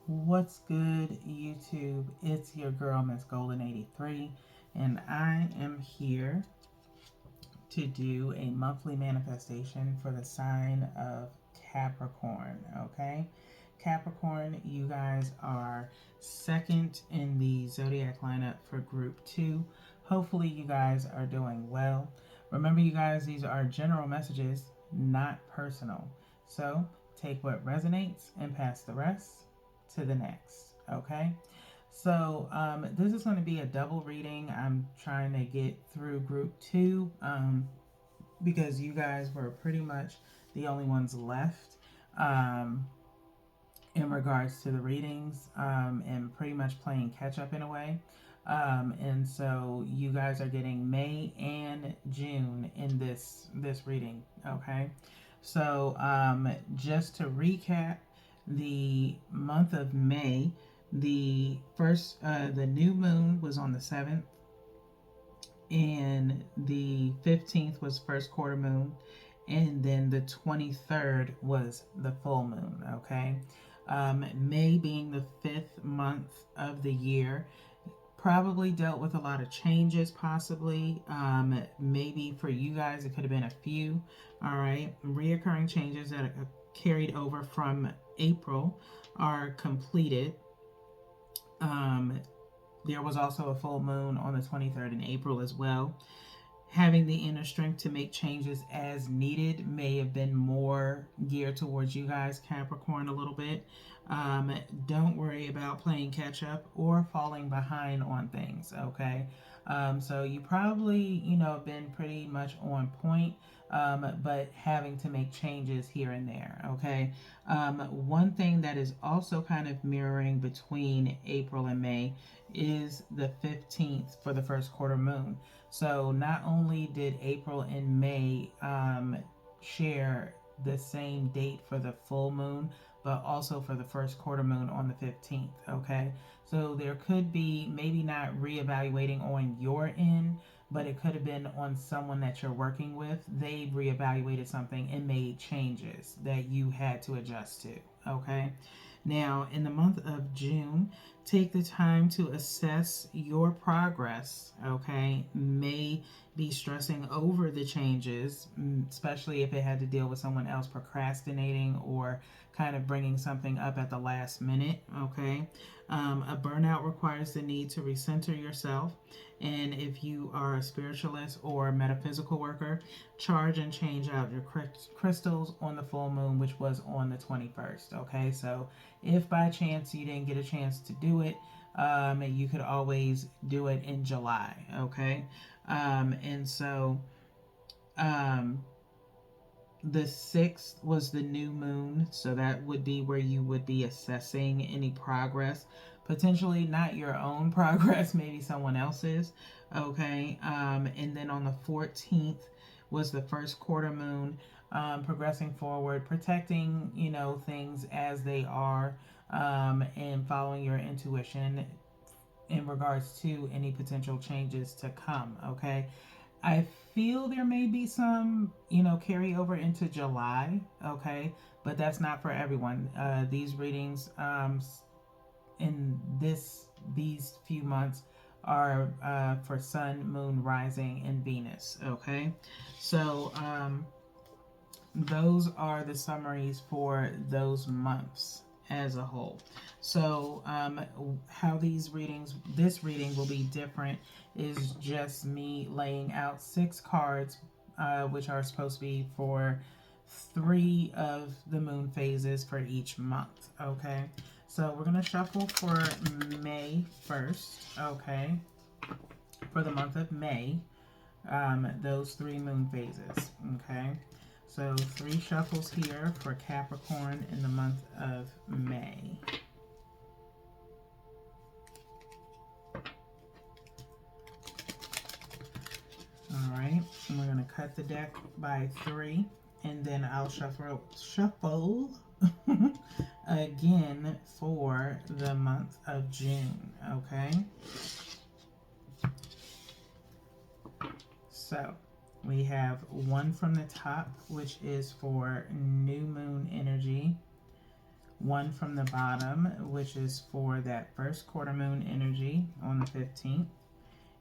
What's good, YouTube? It's your girl, Miss Golden 83, and I am here to do a monthly manifestation for the sign of Capricorn. Okay, Capricorn, you guys are second in the zodiac lineup for Group 2. Hopefully, you guys are doing well. Remember, you guys, these are general messages, not personal. So, take what resonates and pass the rest to the next. Okay. So this is going to be a double reading. I'm trying to get through group 2 because you guys were pretty much the only ones left um, in regards to the readings and pretty much playing catch up in a way. And so you guys are getting May and June in this reading. Okay. So just to recap, the month of May, the new moon was on the 7th, and the 15th was first quarter moon, and then the 23rd was the full moon. Okay, May being the 5th month of the year, probably dealt with a lot of changes, possibly. Maybe for you guys, it could have been a few. All right, reoccurring changes that are carried over from April are completed. There was also a full moon on the 23rd in April as well. Having the inner strength to make changes as needed may have been more geared towards you guys, Capricorn, a little bit. Don't worry about playing catch up or falling behind on things, okay? So you probably, been pretty much on point, but having to make changes here and there, okay? One thing that is also kind of mirroring between April and May is the 15th for the first quarter moon. So not only did April and May share the same date for the full moon, but also for the first quarter moon on the 15th. Okay, so there could be maybe not reevaluating on your end, but it could have been on someone that you're working with. They reevaluated something and made changes that you had to adjust to. Okay, now in the month of June, take the time to assess your progress. Okay, may be stressing over the changes, especially if it had to deal with someone else procrastinating or kind of bringing something up at the last minute. Okay, a burnout requires the need to recenter yourself, and if you are a spiritualist or a metaphysical worker, charge and change out your crystals on the full moon, which was on the 21st. Okay, so if by chance you didn't get a chance to do it, you could always do it in July. Okay, and so the 6th was the new moon, so that would be where you would be assessing any progress, potentially not your own progress, maybe someone else's. Okay, and then on the 14th was the first quarter moon, progressing forward, protecting things as they are, and following your intuition in regards to any potential changes to come. Okay, I feel there may be some, carryover into July, okay, but that's not for everyone. These readings in these few months are for Sun, Moon, Rising, and Venus, okay? So those are the summaries for those months as a whole. So how this reading will be different is just me laying out 6 cards, which are supposed to be for 3 of the moon phases for each month. Okay, so we're gonna shuffle for May first. Okay, for the month of May, those 3 moon phases. Okay, so 3 shuffles here for Capricorn in the month of May. Alright, and we're going to cut the deck by 3, and then I'll shuffle again for the month of June. Okay, so we have 1 from the top, which is for new moon energy, one from the bottom, which is for that first quarter moon energy on the 15th,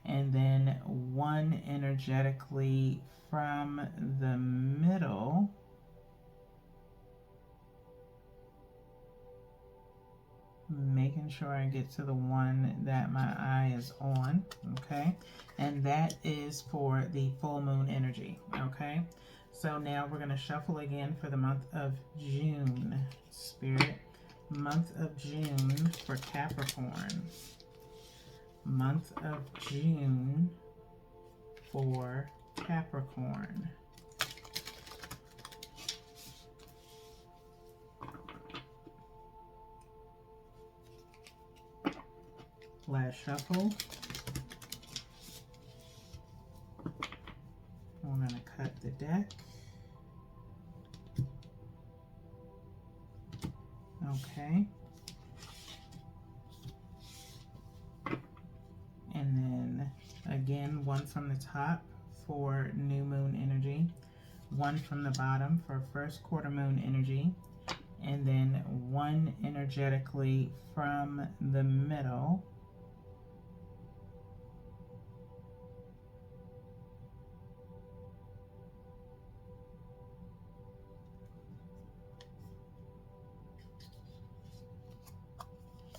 and then one energetically from the middle, making sure I get to the one that my eye is on, okay? And that is for the full moon energy, okay? So now we're going to shuffle again for the month of June, Spirit. Month of June for Capricorn. Month of June for Capricorn. Last shuffle. I'm going to cut the deck. Okay. And then again, one from the top for new moon energy, one from the bottom for first quarter moon energy, and then one energetically from the middle.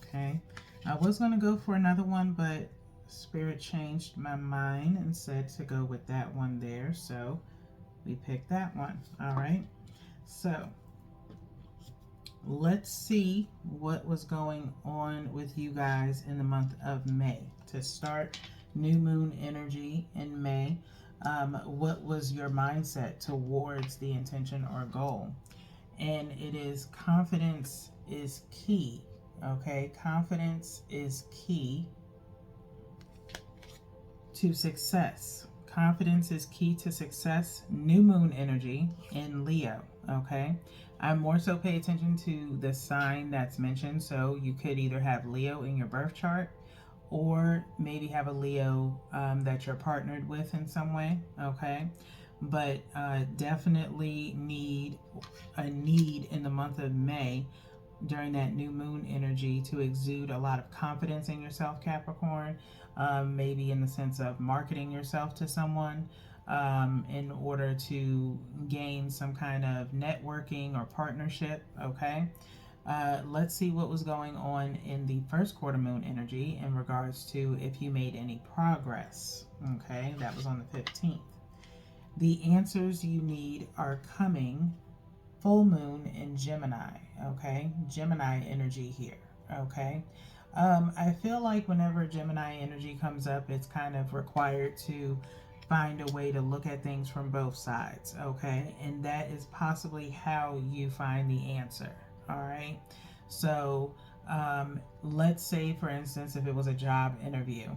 Okay, I was going to go for another one, but Spirit changed my mind and said to go with that one there, so we picked that one. All right, so let's see what was going on with you guys in the month of May. To start new moon energy in May, what was your mindset towards the intention or goal? And it is confidence is key. Okay, confidence is key to success. Confidence is key to success. New moon energy in Leo. Okay, I more so pay attention to the sign that's mentioned. So you could either have Leo in your birth chart, or maybe have a Leo that you're partnered with in some way. Okay, but definitely need in the month of May during that new moon energy to exude a lot of confidence in yourself, Capricorn. Maybe in the sense of marketing yourself to someone in order to gain some kind of networking or partnership. Okay, let's see what was going on in the first quarter moon energy in regards to if you made any progress. Okay, that was on the 15th. The answers you need are coming. Full moon in Gemini. Okay, Gemini energy here. Okay, I feel like whenever Gemini energy comes up, it's kind of required to find a way to look at things from both sides. Okay, and that is possibly how you find the answer. All right, so let's say, for instance, if it was a job interview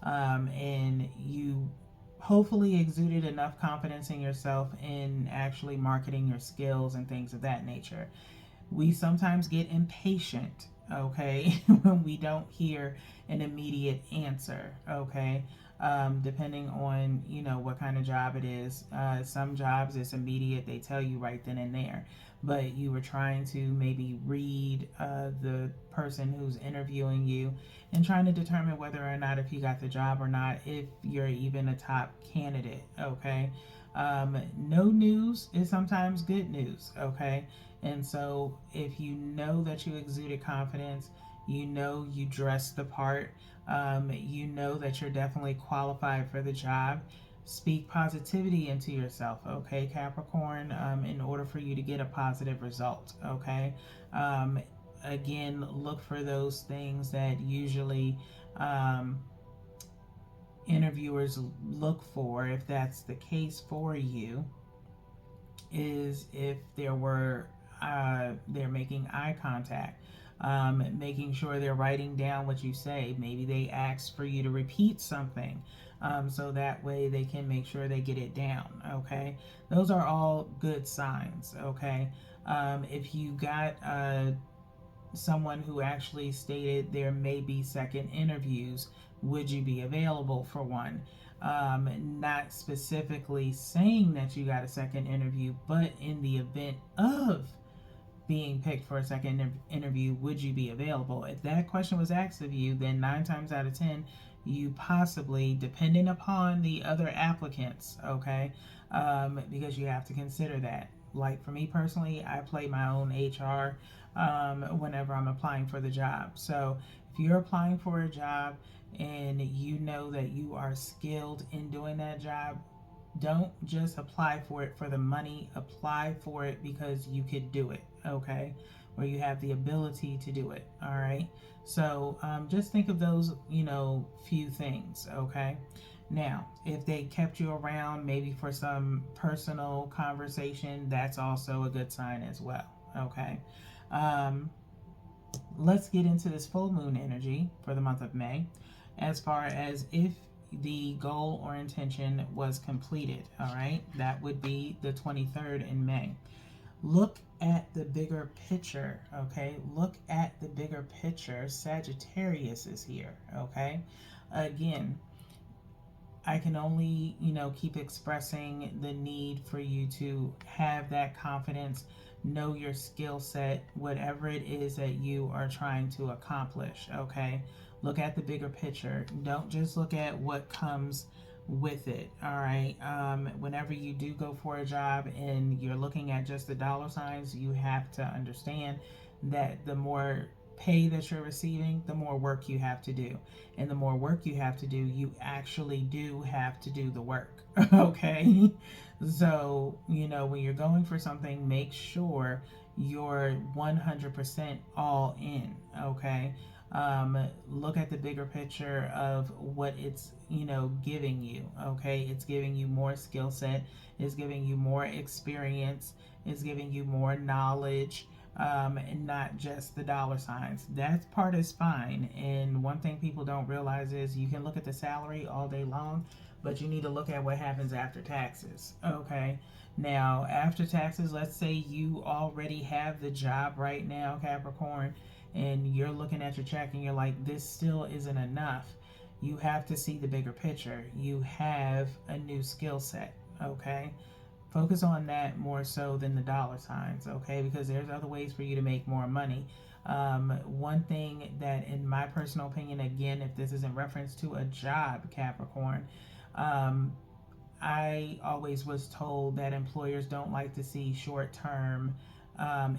and you hopefully exuded enough confidence in yourself in actually marketing your skills and things of that nature. We sometimes get impatient, okay, when we don't hear an immediate answer, okay, depending on, you know, what kind of job it is. Some jobs it's immediate, they tell you right then and there, but you were trying to maybe read the person who's interviewing you and trying to determine whether or not if you got the job or not, if you're even a top candidate, okay? No news is sometimes good news, okay? And so if you know that you exuded confidence, you know you dressed the part, you know that you're definitely qualified for the job, speak positivity into yourself, okay, Capricorn, in order for you to get a positive result, okay? Again, look for those things that usually interviewers look for, if that's the case for you, is if they're making eye contact, making sure they're writing down what you say. Maybe they ask for you to repeat something, so that way they can make sure they get it down, okay? Those are all good signs, okay? If you got someone who actually stated there may be second interviews, would you be available for one? Not specifically saying that you got a second interview, but in the event of being picked for a second interview, would you be available? If that question was asked of you, then 9 times out of 10, you possibly, depending upon the other applicants, okay, because you have to consider that. Like for me personally, I play my own HR whenever I'm applying for the job. So if you're applying for a job and you know that you are skilled in doing that job, don't just apply for it for the money. Apply for it because you could do it, okay? Or you have the ability to do it, all right? So just think of those, few things, okay? Now, if they kept you around maybe for some personal conversation, that's also a good sign as well, okay? Let's get into this full moon energy for the month of May, as far as if the goal or intention was completed. All right, that would be the 23rd in May. Look at the bigger picture. Okay, look at the bigger picture. Sagittarius is here. Okay, again, I can only, keep expressing the need for you to have that confidence, know your skill set, whatever it is that you are trying to accomplish, okay? Look at the bigger picture. Don't just look at what comes with it, all right? Whenever you do go for a job and you're looking at just the dollar signs, you have to understand that the more pay that you're receiving, the more work you have to do. And the more work you have to do, you actually do have to do the work. Okay? So, when you're going for something, make sure you're 100% all in. Okay? Look at the bigger picture of what it's, giving you. Okay? It's giving you more skill set, it's giving you more experience, it's giving you more knowledge. And not just the dollar signs. That part is fine. And one thing people don't realize is you can look at the salary all day long, but you need to look at what happens after taxes. Okay. Now, after taxes, let's say you already have the job right now, Capricorn, and you're looking at your check and you're like, this still isn't enough. You have to see the bigger picture. You have a new skill set. Okay. Focus on that more so than the dollar signs, okay? Because there's other ways for you to make more money. One thing that, in my personal opinion, again, if this is in reference to a job, Capricorn, I always was told that employers don't like to see short-term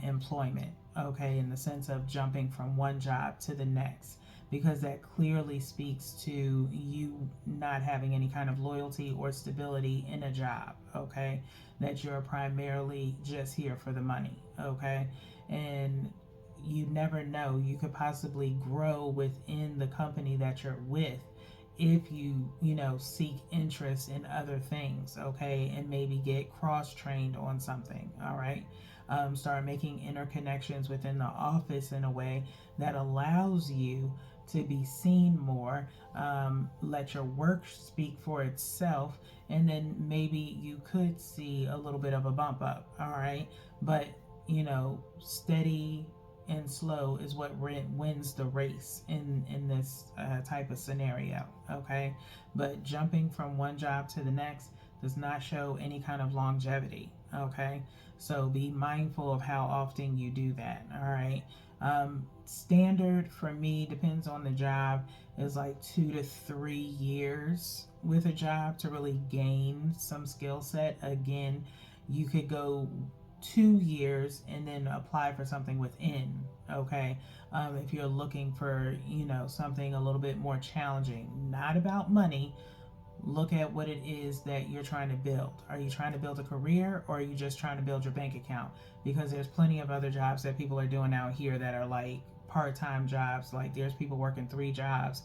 employment, okay, in the sense of jumping from one job to the next, because that clearly speaks to you not having any kind of loyalty or stability in a job, okay? That you're primarily just here for the money, okay? And you never know, you could possibly grow within the company that you're with if you, seek interest in other things, okay? And maybe get cross-trained on something, all right? Start making interconnections within the office in a way that allows you to be seen more, let your work speak for itself, and then maybe you could see a little bit of a bump up, all right? But, steady and slow is what wins the race in this type of scenario, okay? But jumping from one job to the next does not show any kind of longevity, okay? So be mindful of how often you do that, all right? Standard for me, depends on the job, is like 2 to 3 years with a job to really gain some skill set. Again, you could go 2 years and then apply for something within, okay? If you're looking for, something a little bit more challenging, not about money. Look at what it is that you're trying to build. Are you trying to build a career, or are you just trying to build your bank account? Because there's plenty of other jobs that people are doing out here that are like part-time jobs. Like there's people working 3 jobs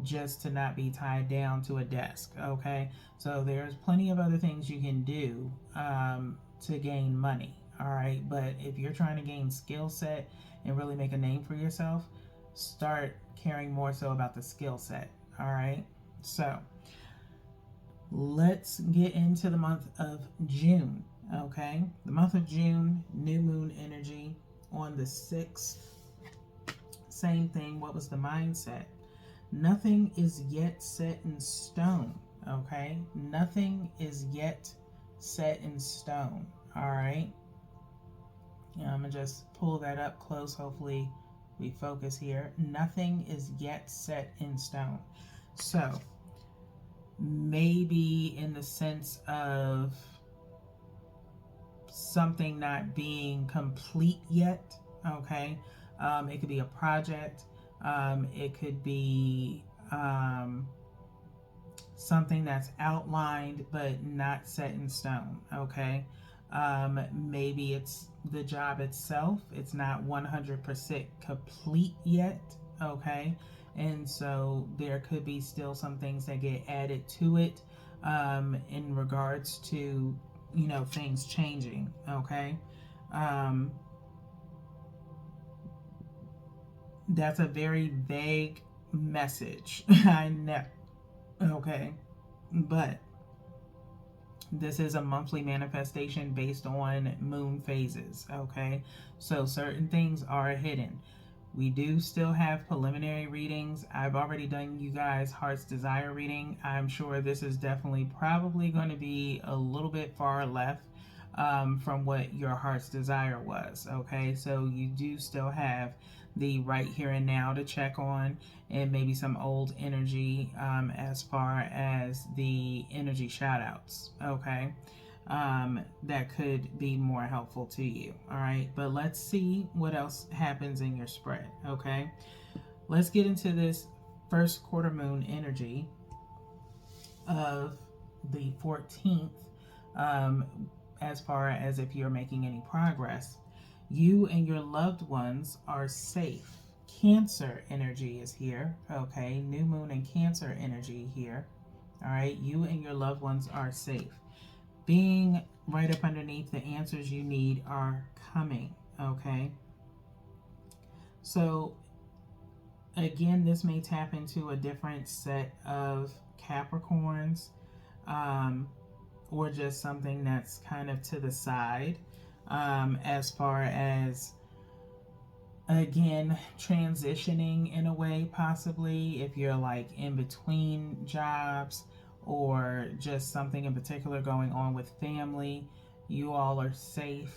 just to not be tied down to a desk, okay? So there's plenty of other things you can do to gain money, all right? But if you're trying to gain skill set and really make a name for yourself, start caring more so about the skill set, all right? So let's get into the month of June, okay? The month of June, new moon energy on the 6th. Same thing. What was the mindset? Nothing is yet set in stone, okay? Nothing is yet set in stone, all right? I'm going to just pull that up close. Hopefully we focus here. Nothing is yet set in stone. So maybe in the sense of something not being complete yet, okay? It could be a project. It could be something that's outlined but not set in stone, okay? Maybe it's the job itself. It's not 100% complete yet, okay? And so there could be still some things that get added to it in regards to, you know, things changing, okay? That's a very vague message. I know, okay? But this is a monthly manifestation based on moon phases, okay? So certain things are hidden. We do still have preliminary readings. I've already done you guys Heart's Desire reading. I'm sure this is definitely probably going to be a little bit far left from what your Heart's Desire was, okay? So you do still have the right here and now to check on, and maybe some old energy as far as the energy shout outs, okay? That could be more helpful to you, all right? But let's see what else happens in your spread, okay? Let's get into this first quarter moon energy of the 14th. As far as if you're making any progress, you and your loved ones are safe. Cancer energy is here, okay? New moon and Cancer energy here, all right? You and your loved ones are safe. Being right up underneath, the answers you need are coming, okay? So again, this may tap into a different set of Capricorns, or just something that's kind of to the side, as far as, again, transitioning in a way, possibly if you're like in between jobs, or just something in particular going on with family. You all are safe.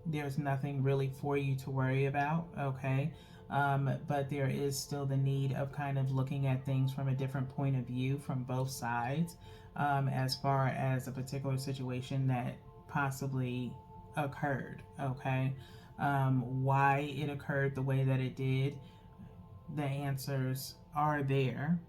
There's nothing really for you to worry about, okay? But there is still the need of kind of looking at things from a different point of view from both sides, as far as a particular situation that possibly occurred, okay? Why it occurred the way that it did, the answers are there,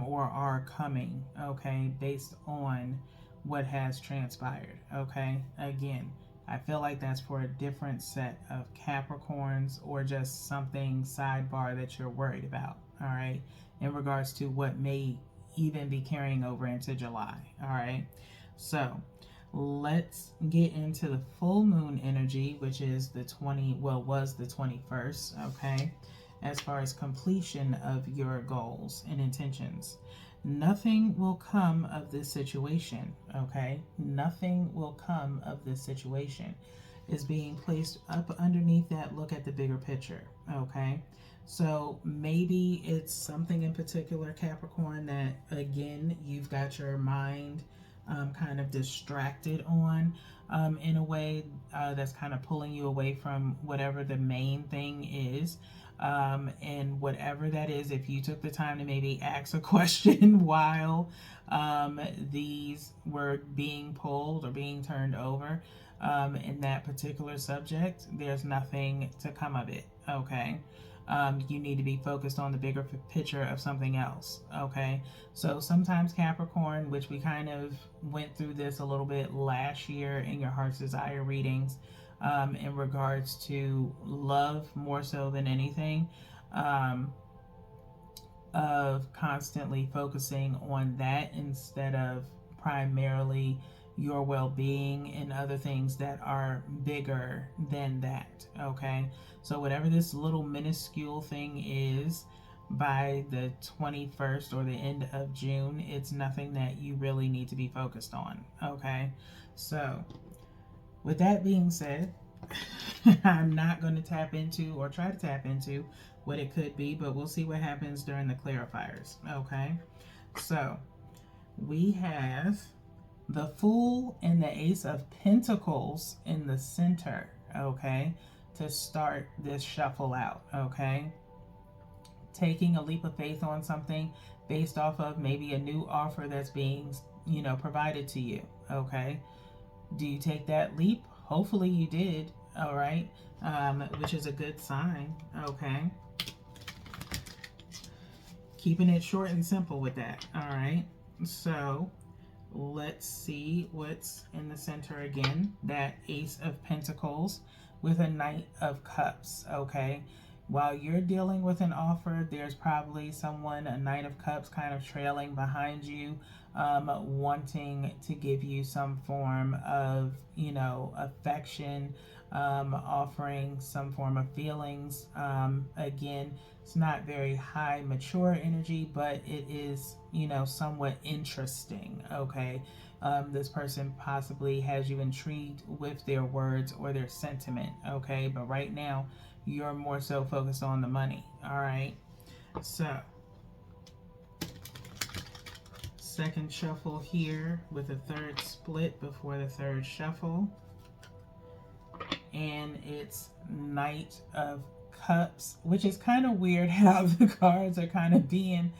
or are coming, okay, based on what has transpired, okay? Again, I feel like that's for a different set of Capricorns, or just something sidebar that you're worried about, all right, in regards to what may even be carrying over into July, all right? So let's get into the full moon energy, which is the 21st, okay? As far as completion of your goals and intentions. Nothing will come of this situation, okay? Nothing will come of this situation. Is being placed up underneath that. Look at the bigger picture, okay? So maybe it's something in particular, Capricorn, that again, you've got your mind kind of distracted on in a way that's kind of pulling you away from whatever the main thing is. And whatever that is, if you took the time to maybe ask a question while these were being pulled or being turned over in that particular subject, there's nothing to come of it, okay? You need to be focused on the bigger picture of something else, okay? So sometimes Capricorn, which we kind of went through this a little bit last year in your Heart's Desire readings, in regards to love more so than anything, of constantly focusing on that instead of primarily your well-being and other things that are bigger than that, okay? So whatever this little minuscule thing is, by the 21st or the end of June, it's nothing that you really need to be focused on, okay? So with that being said, I'm not going to tap into or try to tap into what it could be, but we'll see what happens during the clarifiers, okay? So we have the Fool and the Ace of Pentacles in the center, okay, to start this shuffle out, okay? Taking a leap of faith on something based off of maybe a new offer that's being, provided to you, okay? Do you take that leap? Hopefully you did, all right, which is a good sign, okay? Keeping it short and simple with that, all right? So let's see what's in the center again. That Ace of Pentacles with a Knight of Cups, okay? While you're dealing with an offer, there's probably someone, a Knight of Cups, kind of trailing behind you, wanting to give you some form of, affection, offering some form of feelings. Again, it's not very high mature energy, but it is, somewhat interesting, okay? This person possibly has you intrigued with their words or their sentiment, okay? But right now, you're more so focused on the money, all right? So, second shuffle here with a third split before the third shuffle. And it's Knight of Cups, which is kind of weird how the cards are kind of being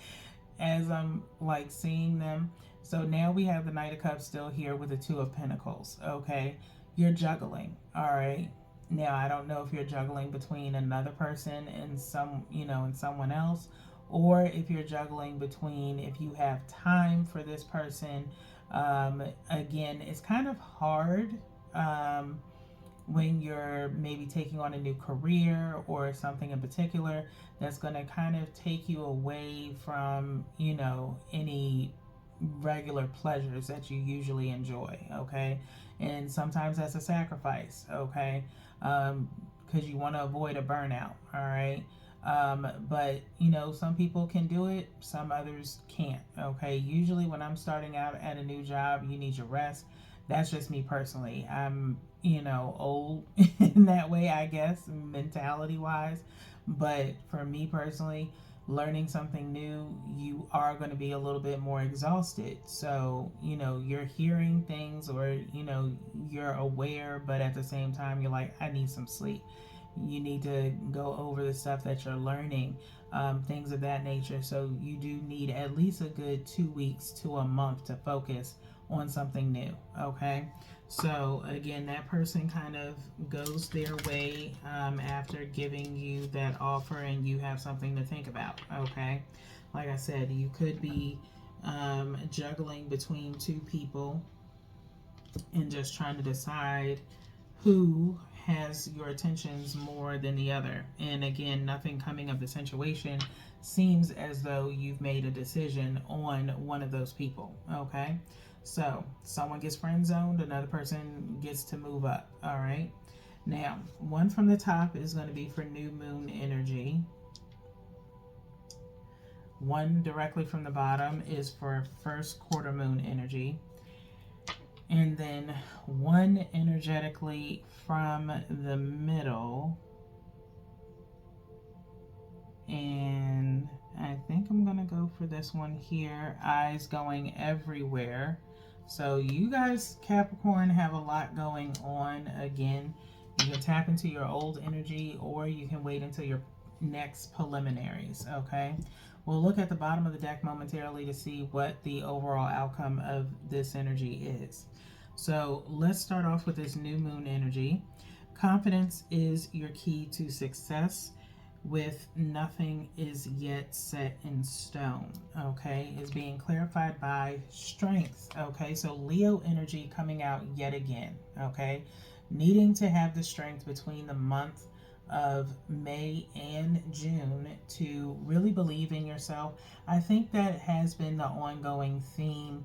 as I'm like seeing them. So now we have the Knight of Cups still here with the Two of Pentacles, okay? You're juggling, all right? Now, I don't know if you're juggling between another person and and someone else, or if you're juggling between if you have time for this person. Again, it's kind of hard when you're maybe taking on a new career or something in particular that's going to kind of take you away from, any regular pleasures that you usually enjoy, okay? And sometimes that's a sacrifice, okay? Because you want to avoid a burnout, all right? But, some people can do it, some others can't, okay? Usually when I'm starting out at a new job, you need your rest. That's just me personally. I'm, old in that way, I guess, mentality wise. But for me personally, learning something new, you are going to be a little bit more exhausted. So, you're hearing things or, you're aware, but at the same time, you're like, I need some sleep. You need to go over the stuff that you're learning, things of that nature. So you do need at least a good 2 weeks to a month to focus on something new, okay? So again, that person kind of goes their way after giving you that offer, and you have something to think about, okay? Like I said, you could be juggling between two people and just trying to decide who has your attentions more than the other. And again, nothing coming of the situation. Seems as though you've made a decision on one of those people, okay? So someone gets friend zoned, another person gets to move up, all right? Now, one from the top is going to be for new moon energy. One directly from the bottom is for first quarter moon energy. And then one energetically from the middle. And I think I'm going to go for this one here. Eyes going everywhere. So you guys, Capricorn, have a lot going on. Again, you can tap into your old energy, or you can wait until your next preliminaries, okay? We'll look at the bottom of the deck momentarily to see what the overall outcome of this energy is. So let's start off with this new moon energy. Confidence is your key to success, with nothing is yet set in stone, okay? Is being clarified by strength, okay? So Leo energy coming out yet again, okay? Needing to have the strength between the month of May and June to really believe in yourself. I think that has been the ongoing theme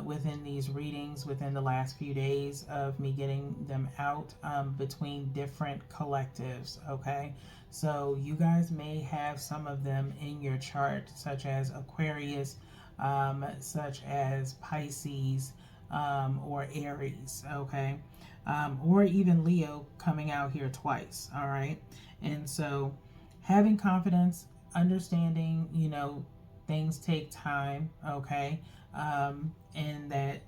within these readings within the last few days of me getting them out between different collectives, okay? So you guys may have some of them in your chart, such as Aquarius, such as Pisces, or Aries, okay? Or even Leo coming out here twice, all right? And so having confidence, understanding, things take time, okay? And that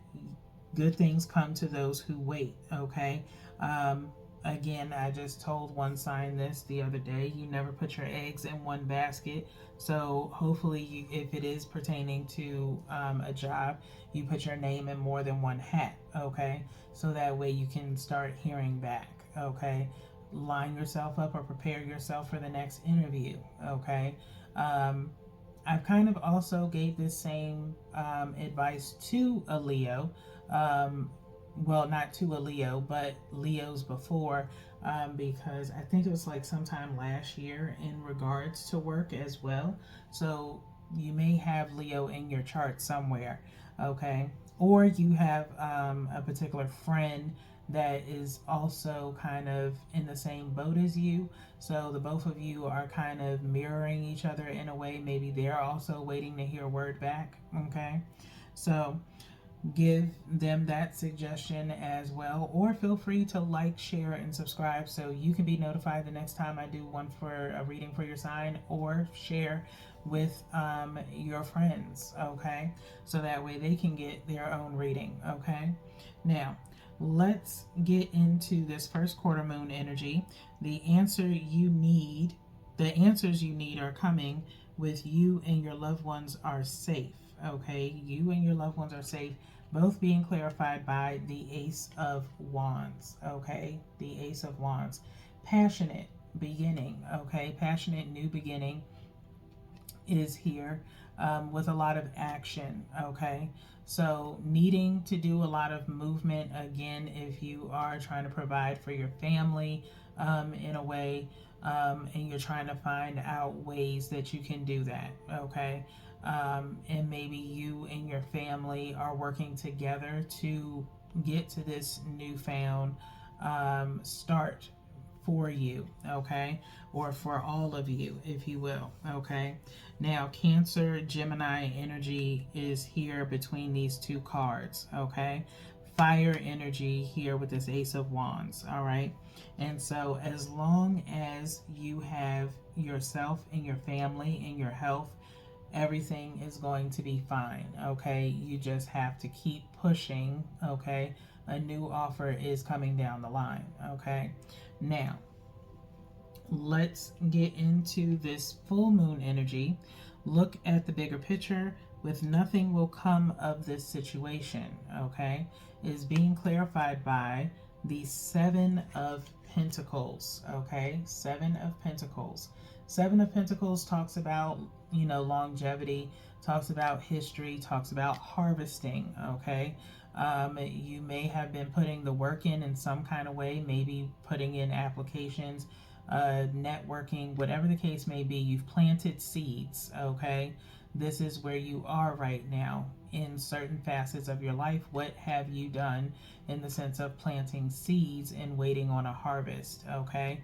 good things come to those who wait, okay? Um, Again, I just told one sign this the other day. You never put your eggs in one basket. So hopefully, if it is pertaining to a job, you put your name in more than one hat, okay? So that way you can start hearing back, okay? Line yourself up or prepare yourself for the next interview, okay? Um, I've kind of also gave this same advice to a Leo. Um, well, not to a Leo, but Leos before, because I think it was like sometime last year in regards to work as well. So you may have Leo in your chart somewhere, okay? Or you have a particular friend that is also kind of in the same boat as you. So the both of you are kind of mirroring each other in a way. Maybe they're also waiting to hear word back, okay? So give them that suggestion as well, or feel free to like, share, and subscribe so you can be notified the next time I do one for a reading for your sign, or share with your friends, okay, so that way they can get their own reading, okay. Now let's get into this first quarter moon energy. The answers you need are coming with you and your loved ones are safe, okay. You and your loved ones are safe, both being clarified by the Ace of Wands, okay? The Ace of Wands. Passionate beginning, okay? Passionate new beginning is here with a lot of action, okay? So, needing to do a lot of movement again if you are trying to provide for your family in a way, and you're trying to find out ways that you can do that, okay? And maybe you and your family are working together to get to this newfound start for you, okay, or for all of you, if you will, okay. Now Cancer Gemini energy is here between these two cards, okay. Fire energy here with this Ace of Wands, all right. And so as long as you have yourself and your family and your health, everything is going to be fine, okay. You just have to keep pushing, okay. A new offer is coming down the line, okay. Now let's get into this full moon energy. Look at the bigger picture. With nothing will come of this situation, okay, is being clarified by the Seven of Pentacles, okay. Seven of Pentacles. Seven of Pentacles talks about, longevity, talks about history, talks about harvesting, okay. You may have been putting the work in some kind of way, maybe putting in applications, networking, whatever the case may be. You've planted seeds, okay. This is where you are right now in certain facets of your life. What have you done in the sense of planting seeds and waiting on a harvest, okay.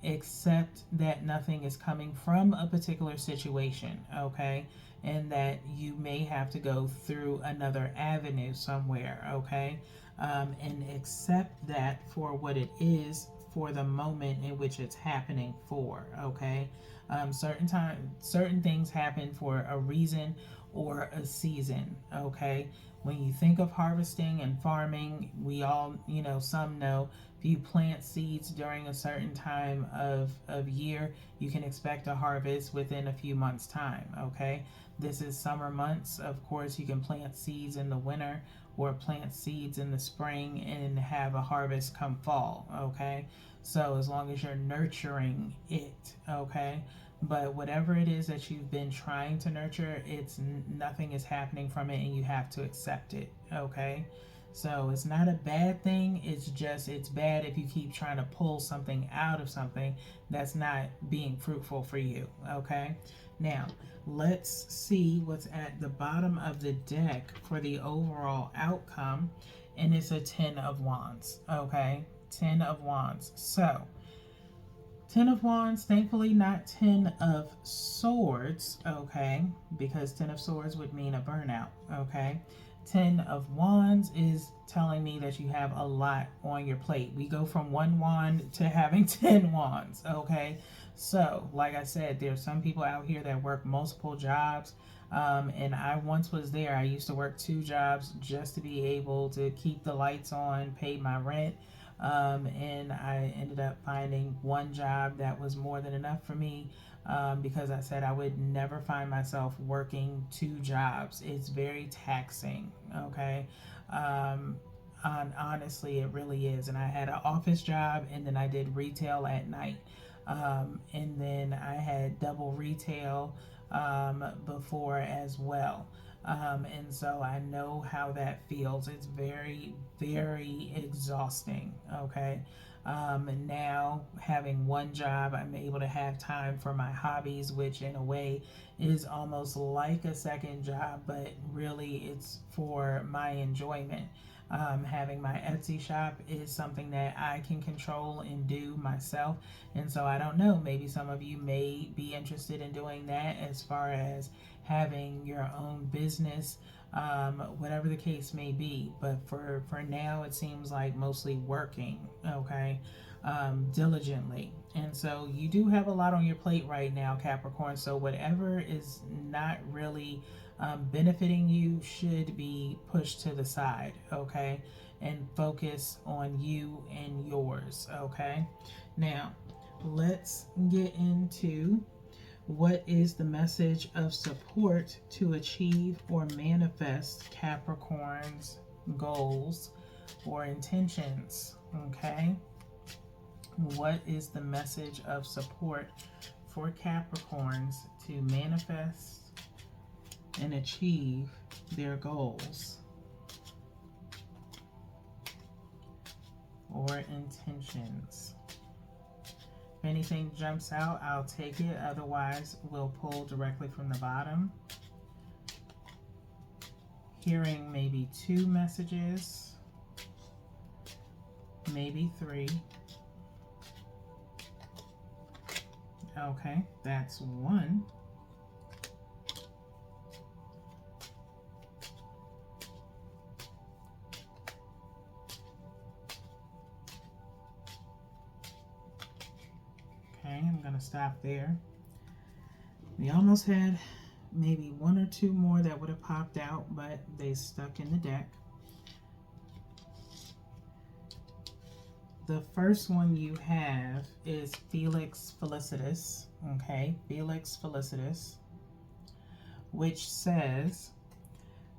Accept that nothing is coming from a particular situation, okay, and that you may have to go through another avenue somewhere, okay, and accept that for what it is, for the moment in which it's happening for, okay. Certain things happen for a reason or a season, okay. When you think of harvesting and farming, we all, some know, if you plant seeds during a certain time of year, you can expect a harvest within a few months' time, okay. This is summer months. Of course, you can plant seeds in the winter or plant seeds in the spring and have a harvest come fall, okay. So as long as you're nurturing it, okay. But whatever it is that you've been trying to nurture, nothing is happening from it, and you have to accept it, okay. So it's not a bad thing. It's bad if you keep trying to pull something out of something that's not being fruitful for you, okay. Now let's see what's at the bottom of the deck for the overall outcome, and it's a 10 of Wands, okay. 10 of Wands. So 10 of Wands, thankfully not 10 of Swords, okay, because 10 of Swords would mean a burnout, okay. Ten of Wands is telling me that you have a lot on your plate. We go from one wand to having 10 wands, okay? So, like I said, there's some people out here that work multiple jobs. And I once was there. I used to work 2 jobs just to be able to keep the lights on, pay my rent. And I ended up finding one job that was more than enough for me, because I said I would never find myself working 2 jobs. It's very taxing, okay? Honestly, it really is. And I had an office job, and then I did retail at night. And then I had double retail before as well. And so I know how that feels. It's very, very exhausting. Okay. And now having one job, I'm able to have time for my hobbies, which in a way is almost like a second job, but really it's for my enjoyment. Having my Etsy shop is something that I can control and do myself. And so I don't know, maybe some of you may be interested in doing that as far as having your own business, whatever the case may be. But for now, it seems like mostly working, okay, diligently. And so you do have a lot on your plate right now, Capricorn. So whatever is not really benefiting you should be pushed to the side, okay? And focus on you and yours, okay? Now, let's get into what is the message of support to achieve or manifest Capricorn's goals or intentions, okay? What is the message of support for Capricorns to manifest and achieve their goals or intentions? If anything jumps out, I'll take it. Otherwise, we'll pull directly from the bottom. Hearing maybe 2 messages, maybe 3. Okay, that's 1. I'm going to stop there. We almost had maybe 1 or 2 more that would have popped out, but they stuck in the deck. The first one you have is Felix Felicitas, okay? Felix Felicitas, which says,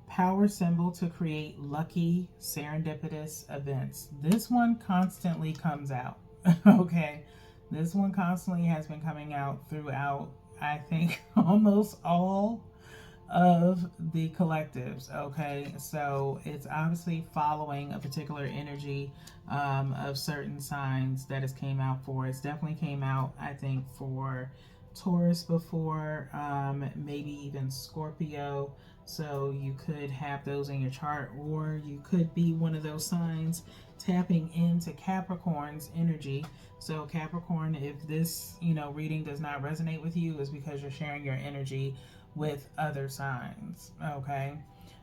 power symbol to create lucky, serendipitous events. This one constantly comes out, okay? This one constantly has been coming out throughout, I think, almost all of the collectives, okay? So it's obviously following a particular energy of certain signs that has came out for. It's definitely came out, I think, for Taurus before, maybe even Scorpio. So you could have those in your chart, or you could be one of those signs tapping into Capricorn's energy. So Capricorn, if this, reading does not resonate with you, is because you're sharing your energy with other signs, okay?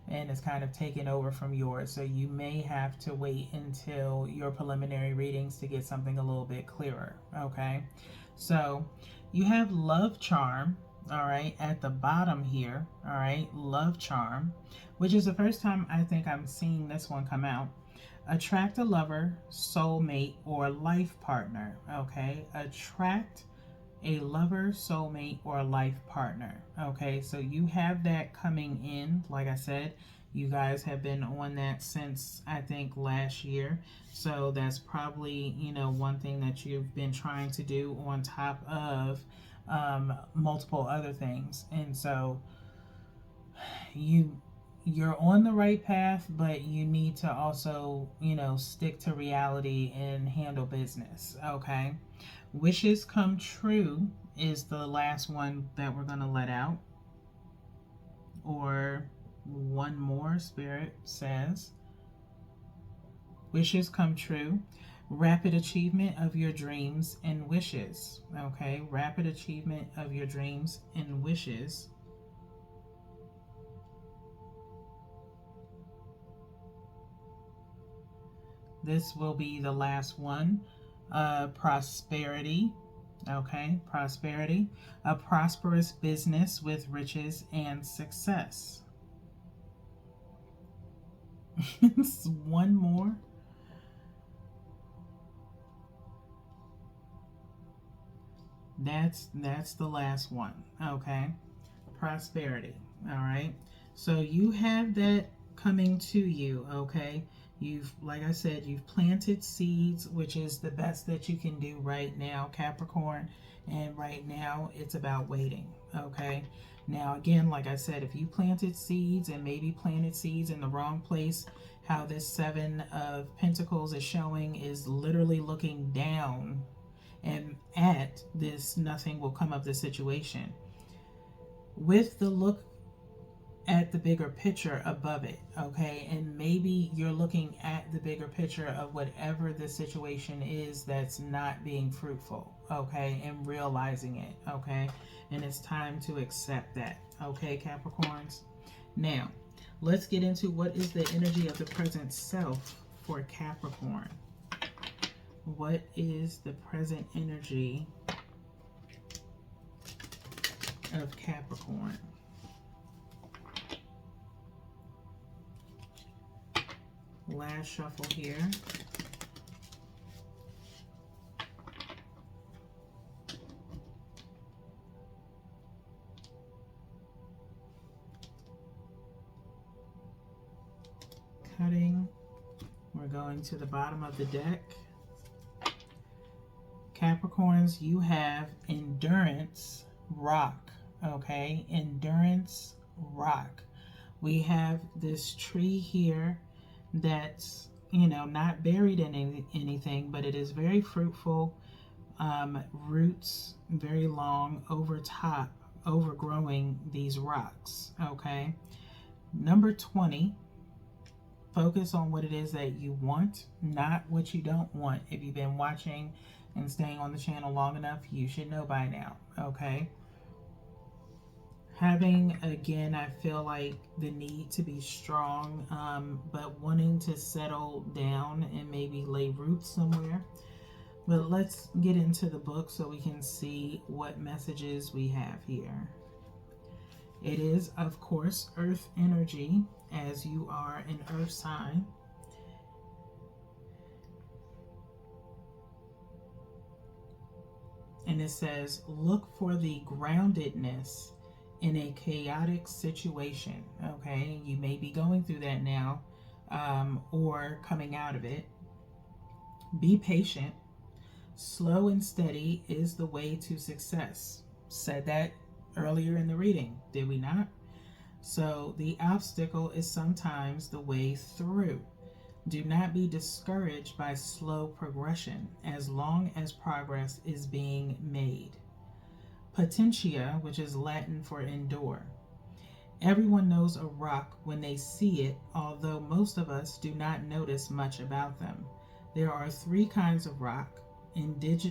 And it's kind of taken over from yours. So you may have to wait until your preliminary readings to get something a little bit clearer, okay? So you have love charm, all right, at the bottom here, all right? Love charm, which is the first time I think I'm seeing this one come out. Attract a lover, soulmate, or life partner, okay? Attract a lover, soulmate, or life partner, okay? So you have that coming in. Like I said, you guys have been on that since, I think, last year. So that's probably, one thing that you've been trying to do on top of multiple other things. And so you're on the right path, but you need to also, stick to reality and handle business, okay? Wishes come true is the last one that we're going to let out. Or one more, Spirit says. Wishes come true. Rapid achievement of your dreams and wishes, okay? Rapid achievement of your dreams and wishes. this will be the last one. Prosperity. Okay, prosperity. A prosperous business with riches and success. One more. That's the last one. Okay, prosperity. All right, so you have that coming to you. Okay, you've, like I said, you've planted seeds, which is the best that you can do right now, Capricorn. And right now it's about waiting. Okay, now again, like I said, if you planted seeds and maybe planted seeds in the wrong place, how this Seven of Pentacles is showing is literally looking down, and at this, nothing will come of the situation. With the look at the bigger picture above it, okay, and maybe you're looking at the bigger picture of whatever the situation is that's not being fruitful, okay, and realizing it, okay, and it's time to accept that, okay, Capricorns. Now let's get into what is the energy of the present self for Capricorn. What is the present energy of Capricorn? Last shuffle here. Cutting. We're going to the bottom of the deck. Capricorns, you have endurance rock. Okay, endurance rock. We have this tree here that's, you know, not buried in anything, but it is very fruitful. Roots very long over top, overgrowing these rocks. Okay, number 20. Focus on what it is that you want, not what you don't want. If you've been watching and staying on the channel long enough, you should know by now. Okay, having, again, I feel like the need to be strong, but wanting to settle down and maybe lay roots somewhere. But let's get into the book so we can see what messages we have here. It is, of course, earth energy, as you are an earth sign. And it says, look for the groundedness in a chaotic situation. Okay, you may be going through that now, or coming out of it. Be patient. Slow and steady is the way to success. Said that earlier in the reading, did we not? So the obstacle is sometimes the way through. Do not be discouraged by slow progression as long as progress is being made. Potentia, which is Latin for endure. Everyone knows a rock when they see it, although most of us do not notice much about them. There are 3 kinds of rock: indigenous,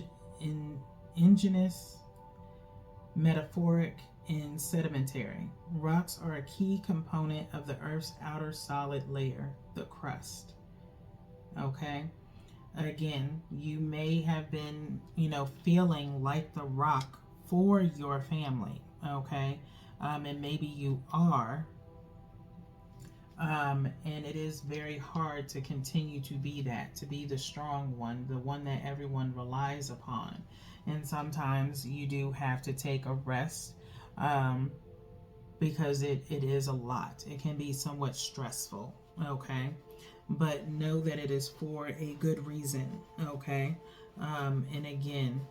metaphoric, and sedimentary. Rocks are a key component of the Earth's outer solid layer, the crust. Okay? Again, you may have been, feeling like the rock for your family. Okay? And maybe you are. And it is very hard to continue to be that, to be the strong one, the one that everyone relies upon. And sometimes you do have to take a rest, because it is a lot. It can be somewhat stressful, okay? But know that it is for a good reason, okay? And again,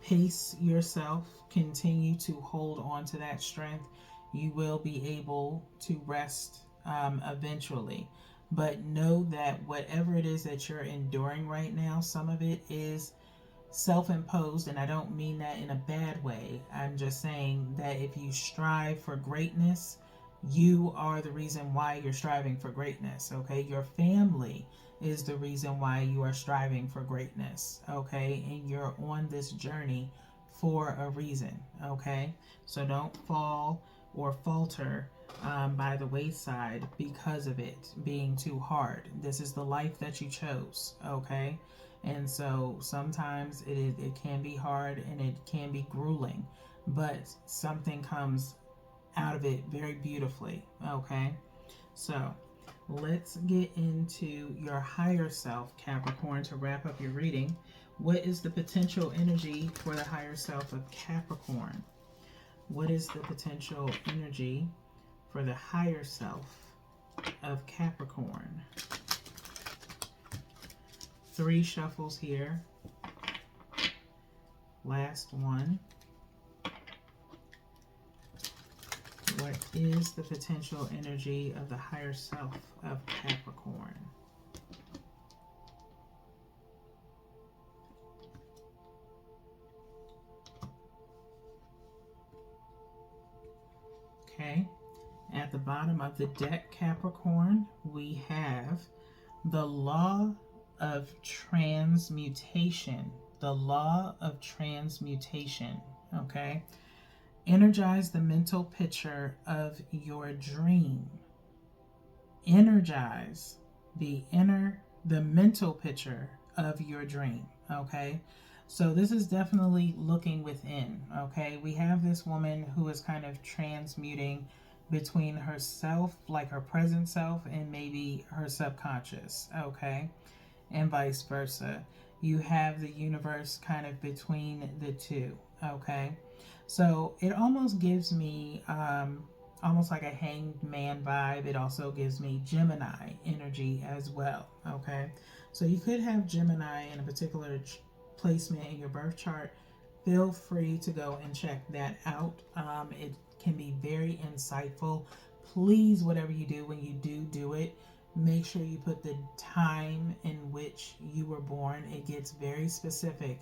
pace yourself. Continue to hold on to that strength. You will be able to rest eventually. But know that whatever it is that you're enduring right now, some of it is self-imposed, and I don't mean that in a bad way. I'm just saying that if you strive for greatness, you are the reason why you're striving for greatness, okay? Your family is the reason why you are striving for greatness, okay? And you're on this journey for a reason, okay? So don't fall or falter by the wayside because of it being too hard. This is the life that you chose, okay? And so sometimes it can be hard and it can be grueling, but something comes out of it very beautifully, okay? So let's get into your higher self, Capricorn, to wrap up your reading. What is the potential energy for the higher self of Capricorn? What is the potential energy for the higher self of Capricorn? 3 shuffles here. Last one. What is the potential energy of the higher self of Capricorn? Okay, at the bottom of the deck, Capricorn, we have the law of transmutation. The law of transmutation, okay? Energize the mental picture of your dream. Energize the mental picture of your dream, okay? So this is definitely looking within, okay? We have this woman who is kind of transmuting between herself, like her present self, and maybe her subconscious, okay? And vice versa. You have the universe kind of between the two, okay? So it almost gives me almost like a hanged man vibe. It also gives me Gemini energy as well, okay? So you could have Gemini in a particular placement in your birth chart. Feel free to go and check that out. It can be very insightful. Please, whatever you do, when you do it, make sure you put the time in which you were born. It gets very specific.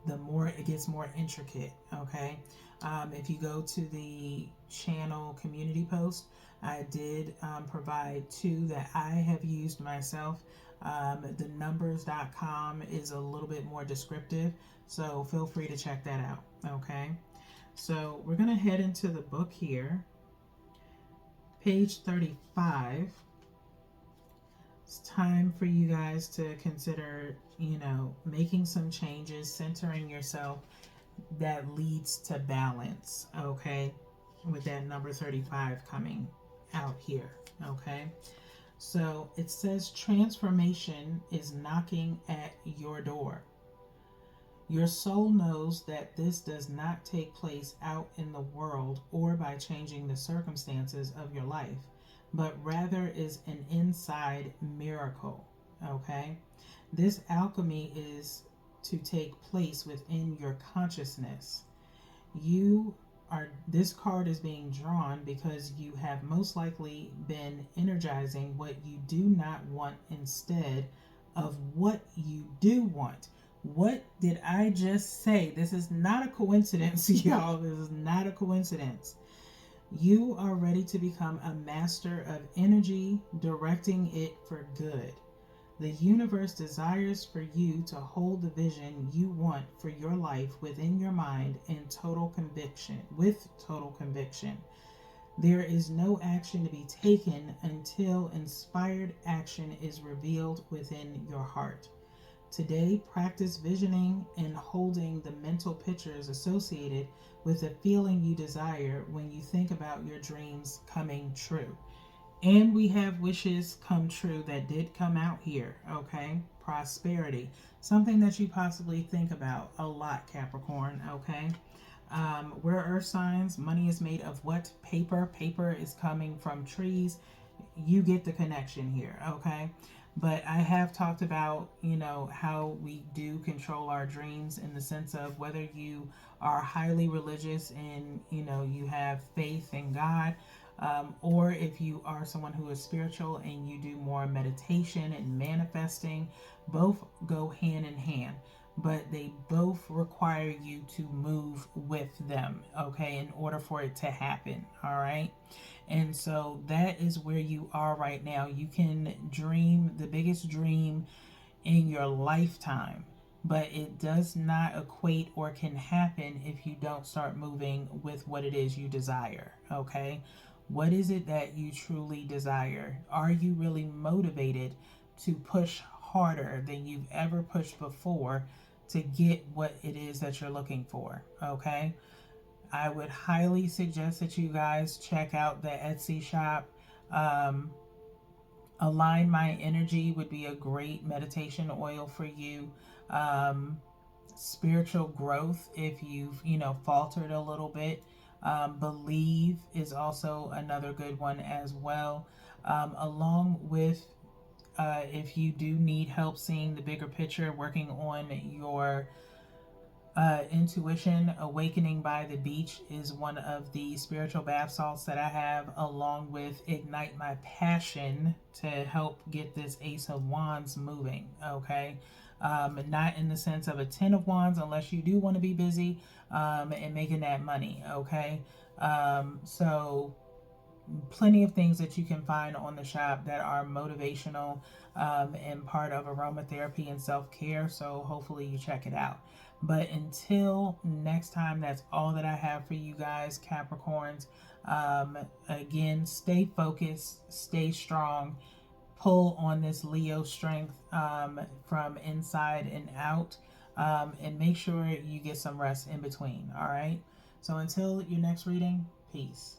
The more it gets more intricate, okay? If you go to the channel community post, I did provide 2 that I have used myself. The numbers.com is a little bit more descriptive, so feel free to check that out, okay? So we're going to head into the book here. Page 35. It's time for you guys to consider, making some changes, centering yourself that leads to balance, okay? With that number 35 coming out here, okay? So it says transformation is knocking at your door. Your soul knows that this does not take place out in the world or by changing the circumstances of your life, but rather is an inside miracle, okay? This alchemy is to take place within your consciousness. This card is being drawn because you have most likely been energizing what you do not want instead of what you do want. What did I just say? This is not a coincidence, y'all. This is not a coincidence. You are ready to become a master of energy, directing it for good. The universe desires for you to hold the vision you want for your life within your mind with total conviction. There is no action to be taken until inspired action is revealed within your heart. Today, practice visioning and holding the mental pictures associated with the feeling you desire when you think about your dreams coming true. And we have wishes come true that did come out here, okay? Prosperity. Something that you possibly think about a lot, Capricorn, okay? We're earth signs. Money is made of what? Paper. Paper is coming from trees. You get the connection here, okay? But I have talked about, how we do control our dreams in the sense of whether you are highly religious and, you have faith in God, or if you are someone who is spiritual and you do more meditation and manifesting, both go hand in hand, but they both require you to move with them, okay, in order for it to happen, all right? And so that is where you are right now. You can dream the biggest dream in your lifetime, but it does not equate or can happen if you don't start moving with what it is you desire. Okay, what is it that you truly desire? Are you really motivated to push harder than you've ever pushed before to get what it is that you're looking for? Okay, I would highly suggest that you guys check out the Etsy shop. um, Align My Energy would be a great meditation oil for you. um, Spiritual growth, if you've faltered a little bit. Believe is also another good one as well. Along with if you do need help seeing the bigger picture, working on your intuition, Awakening by the Beach is one of the spiritual bath salts that I have, along with Ignite My Passion to help get this Ace of Wands moving. Okay, not in the sense of a Ten of Wands, unless you do want to be busy and making that money. Okay, so plenty of things that you can find on the shop that are motivational and part of aromatherapy and self-care, so hopefully you check it out. But until next time, that's all that I have for you guys, Capricorns. Again, stay focused, stay strong, pull on this Leo strength from inside and out, and make sure you get some rest in between. All right, so until your next reading, peace.